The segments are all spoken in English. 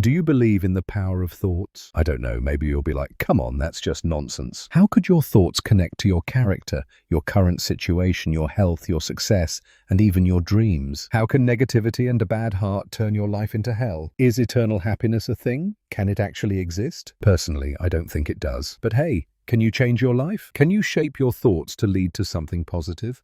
Do you believe in the power of thoughts? I don't know, maybe you'll be like, come on, that's just nonsense. How could your thoughts connect to your character, your current situation, your health, your success, and even your dreams? How can negativity and a bad heart turn your life into hell? Is eternal happiness a thing? Can it actually exist? Personally, I don't think it does. But hey, can you change your life? Can you shape your thoughts to lead to something positive?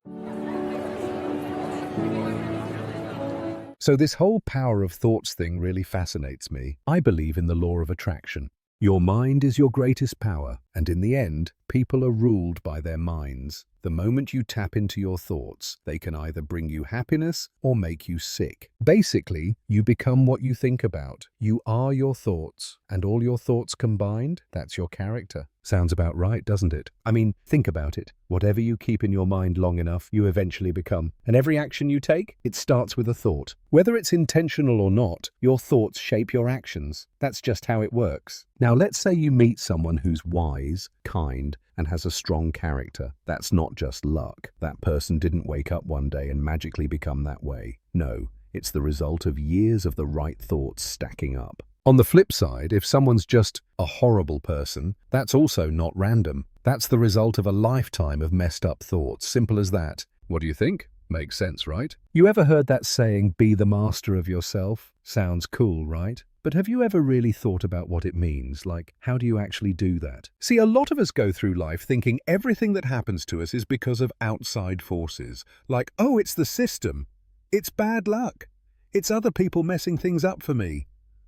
So this whole power of thoughts thing really fascinates me. I believe in the law of attraction. Your mind is your greatest power, and in the end, people are ruled by their minds. The moment you tap into your thoughts, they can either bring you happiness or make you sick. Basically, you become what you think about. You are your thoughts, and all your thoughts combined, that's your character. Sounds about right, doesn't it? I mean, think about it. Whatever you keep in your mind long enough, you eventually become. And every action you take, it starts with a thought. Whether it's intentional or not, your thoughts shape your actions. That's just how it works. Now, let's say you meet someone who's wise, kind, and has a strong character. That's not just luck. That person didn't wake up one day and magically become that way. No, it's the result of years of the right thoughts stacking up. On the flip side, if someone's just a horrible person, that's also not random. That's the result of a lifetime of messed up thoughts. Simple as that. What do you think? Makes sense, right? You ever heard that saying, be the master of yourself? Sounds cool, right? But have you ever really thought about what it means? Like, how do you actually do that? See, a lot of us go through life thinking everything that happens to us is because of outside forces. Like, oh, it's the system. It's bad luck. It's other people messing things up for me.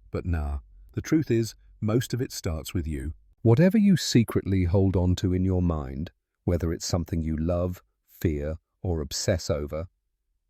But nah, the truth is, most of it starts with you. Whatever you secretly hold on to in your mind, whether it's something you love, fear, or obsess over,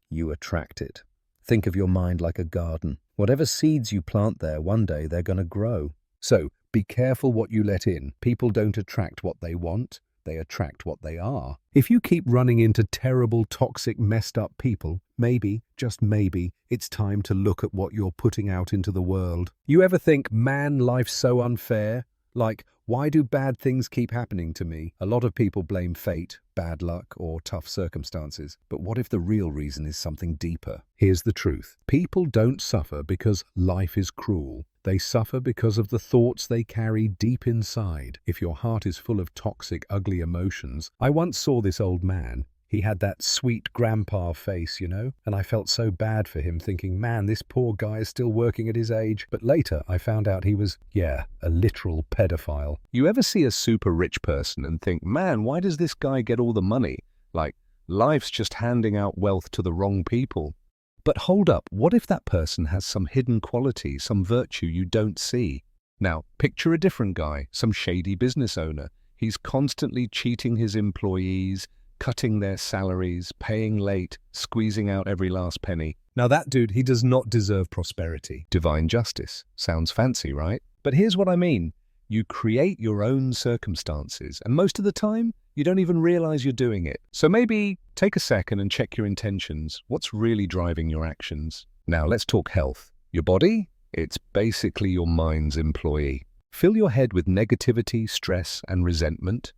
you attract it. Think of your mind like a garden. Whatever seeds you plant there, one day they're going to grow. So be careful what you let in. People don't attract what they want. They attract what they are. If you keep running into terrible, toxic, messed up people, maybe, just maybe, it's time to look at what you're putting out into the world. You ever think, man, life's so unfair? Like, why do bad things keep happening to me? A lot of people blame fate, bad luck, or tough circumstances. But what if the real reason is something deeper? Here's the truth. People don't suffer because life is cruel. They suffer because of the thoughts they carry deep inside. If your heart is full of toxic, ugly emotions, I once saw this old man. He had that sweet grandpa face, you know, and I felt so bad for him, thinking, man, this poor guy is still working at his age. But later I found out he was, a literal pedophile. You ever see a super rich person and think, man, why does this guy get all the money? Like, life's just handing out wealth to the wrong people. But hold up, what if that person has some hidden quality, some virtue you don't see? Now, picture a different guy, some shady business owner. He's constantly cheating his employees, cutting their salaries, paying late, squeezing out every last penny. Now that dude, he does not deserve prosperity. Divine justice. Sounds fancy, right? But here's what I mean. You create your own circumstances, and most of the time, you don't even realize you're doing it. So maybe take a second and check your intentions. What's really driving your actions? Now let's talk health. Your body? It's basically your mind's employee. Fill your head with negativity, stress, and resentment.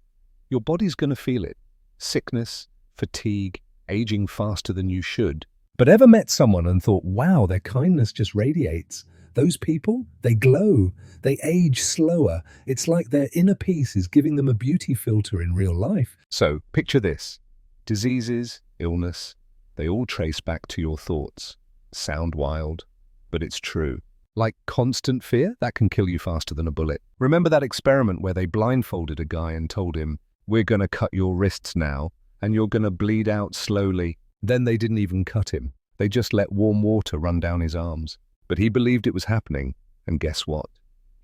Your body's going to feel it. Sickness, fatigue, aging faster than you should. But ever met someone and thought, wow, their kindness just radiates? Those people, they glow, they age slower. It's like their inner peace is giving them a beauty filter in real life. So picture this. Diseases, illness, they all trace back to your thoughts. Sound wild, but it's true. Like constant fear, that can kill you faster than a bullet. Remember that experiment where they blindfolded a guy and told him, we're going to cut your wrists now, and you're going to bleed out slowly. Then they didn't even cut him. They just let warm water run down his arms. But he believed it was happening, and guess what?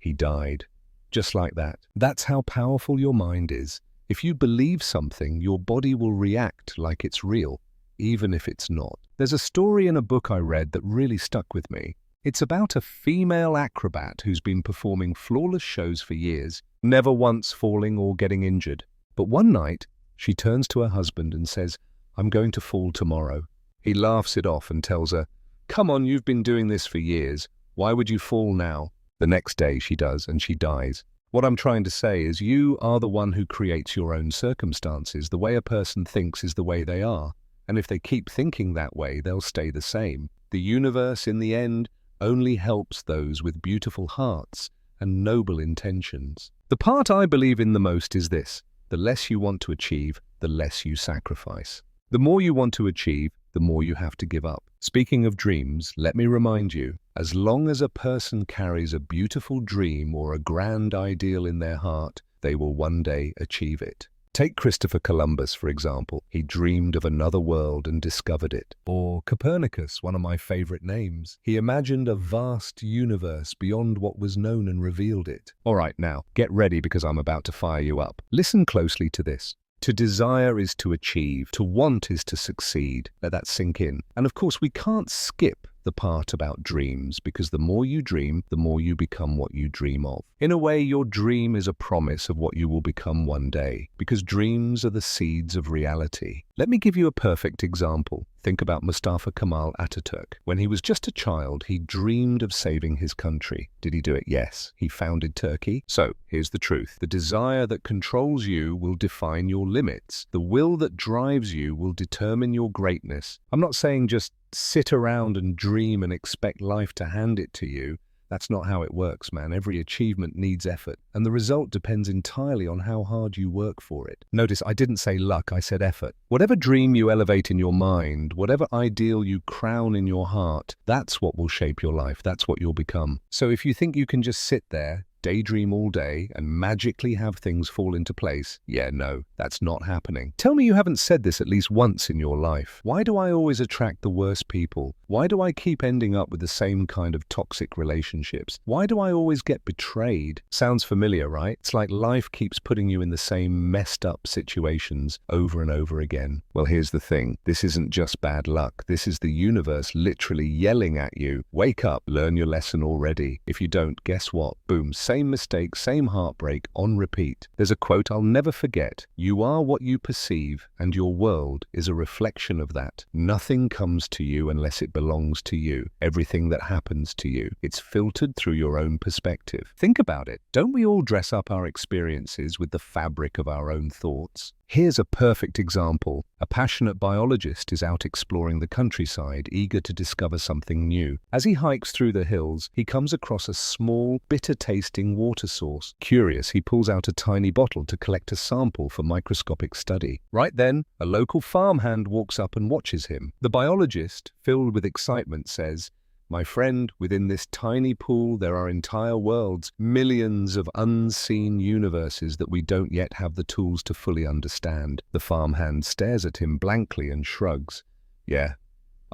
He died. Just like that. That's how powerful your mind is. If you believe something, your body will react like it's real, even if it's not. There's a story in a book I read that really stuck with me. It's about a female acrobat who's been performing flawless shows for years, never once falling or getting injured. But one night, she turns to her husband and says, I'm going to fall tomorrow. He laughs it off and tells her, come on, you've been doing this for years. Why would you fall now? The next day she does, and she dies. What I'm trying to say is you are the one who creates your own circumstances. The way a person thinks is the way they are. And if they keep thinking that way, they'll stay the same. The universe, in the end, only helps those with beautiful hearts and noble intentions. The part I believe in the most is this: the less you want to achieve, the less you sacrifice. The more you want to achieve, the more you have to give up. Speaking of dreams, let me remind you, as long as a person carries a beautiful dream or a grand ideal in their heart, they will one day achieve it. Take Christopher Columbus, for example. He dreamed of another world and discovered it. Or Copernicus, one of my favorite names. He imagined a vast universe beyond what was known and revealed it. All right, now, get ready because I'm about to fire you up. Listen closely to this. To desire is to achieve. To want is to succeed. Let that sink in. And of course, we can't skip the part about dreams, because the more you dream, the more you become what you dream of. In a way, your dream is a promise of what you will become one day, because dreams are the seeds of reality. Let me give you a perfect example. Think about Mustafa Kemal Ataturk. When he was just a child, he dreamed of saving his country. Did he do it? Yes. He founded Turkey. So, here's the truth. The desire that controls you will define your limits. The will that drives you will determine your greatness. I'm not saying just sit around and dream and expect life to hand it to you. That's not how it works, man. Every achievement needs effort, and the result depends entirely on how hard you work for it. Notice I didn't say luck, I said effort. Whatever dream you elevate in your mind, whatever ideal you crown in your heart, that's what will shape your life. That's what you'll become. So if you think you can just sit there, daydream all day, and magically have things fall into place, yeah, no, that's not happening. Tell me you haven't said this at least once in your life. Why do I always attract the worst people? Why do I keep ending up with the same kind of toxic relationships? Why do I always get betrayed? Sounds familiar, right? It's like life keeps putting you in the same messed up situations over and over again. Well, here's the thing. This isn't just bad luck. This is the universe literally yelling at you. Wake up, learn your lesson already. If you don't, guess what? Boom, same mistake, same heartbreak, on repeat. There's a quote I'll never forget. You are what you perceive, and your world is a reflection of that. Nothing comes to you unless it belongs to you. Everything that happens to you, it's filtered through your own perspective. Think about it. Don't we all dress up our experiences with the fabric of our own thoughts? Here's a perfect example. A passionate biologist is out exploring the countryside, eager to discover something new. As he hikes through the hills, he comes across a small, bitter-tasting water source. Curious, he pulls out a tiny bottle to collect a sample for microscopic study. Right then, a local farmhand walks up and watches him. The biologist, filled with excitement, says, "My friend, within this tiny pool there are entire worlds, millions of unseen universes that we don't yet have the tools to fully understand." The farmhand stares at him blankly and shrugs. "Yeah,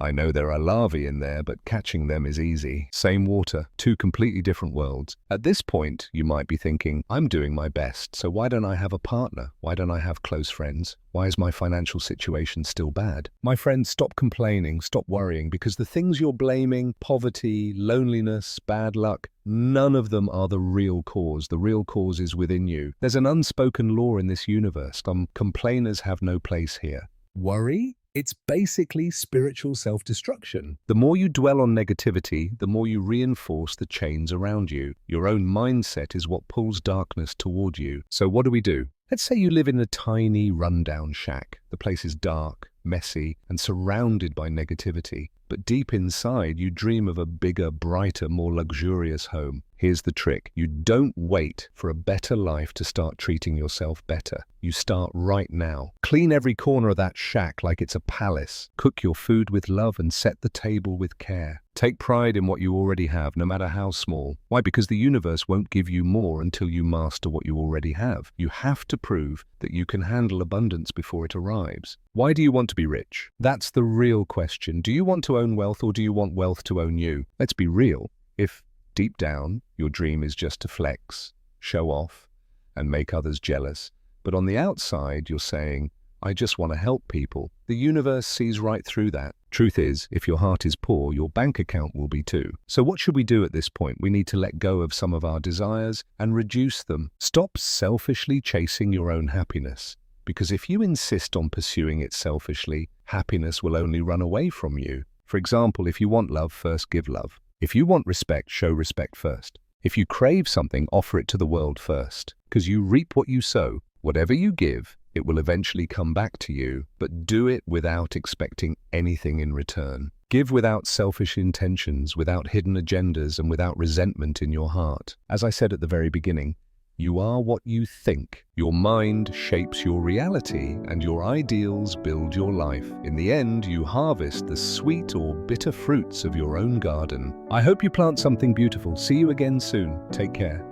I know there are larvae in there, but catching them is easy. Same water, two completely different worlds." At this point, you might be thinking, I'm doing my best, so why don't I have a partner? Why don't I have close friends? Why is my financial situation still bad? My friend, stop complaining, stop worrying, because the things you're blaming, poverty, loneliness, bad luck, none of them are the real cause. The real cause is within you. There's an unspoken law in this universe. Complainers have no place here. Worry? It's basically spiritual self-destruction. The more you dwell on negativity, the more you reinforce the chains around you. Your own mindset is what pulls darkness toward you. So what do? Let's say you live in a tiny, rundown shack. The place is dark, messy, and surrounded by negativity. But deep inside, you dream of a bigger, brighter, more luxurious home. Here's the trick. You don't wait for a better life to start treating yourself better. You start right now. Clean every corner of that shack like it's a palace. Cook your food with love and set the table with care. Take pride in what you already have, no matter how small. Why? Because the universe won't give you more until you master what you already have. You have to prove that you can handle abundance before it arrives. Why do you want to be rich? That's the real question. Do you want to own wealth, or do you want wealth to own you? Let's be real. If deep down your dream is just to flex, show off, and make others jealous, but on the outside you're saying, I just want to help people, the universe sees right through that. Truth is, if your heart is poor, your bank account will be too. So what should we do at this point? We need to let go of some of our desires and reduce them. Stop selfishly chasing your own happiness. Because if you insist on pursuing it selfishly, happiness will only run away from you. For example, if you want love, first give love. If you want respect, show respect first. If you crave something, offer it to the world first. Because you reap what you sow. Whatever you give, It will eventually come back to you, but do it without expecting anything in return. Give without selfish intentions, without hidden agendas, and without resentment in your heart. As I said at the very beginning, you are what you think. Your mind shapes your reality, and your ideals build your life. In the end, you harvest the sweet or bitter fruits of your own garden. I hope you plant something beautiful. See you again soon. Take care.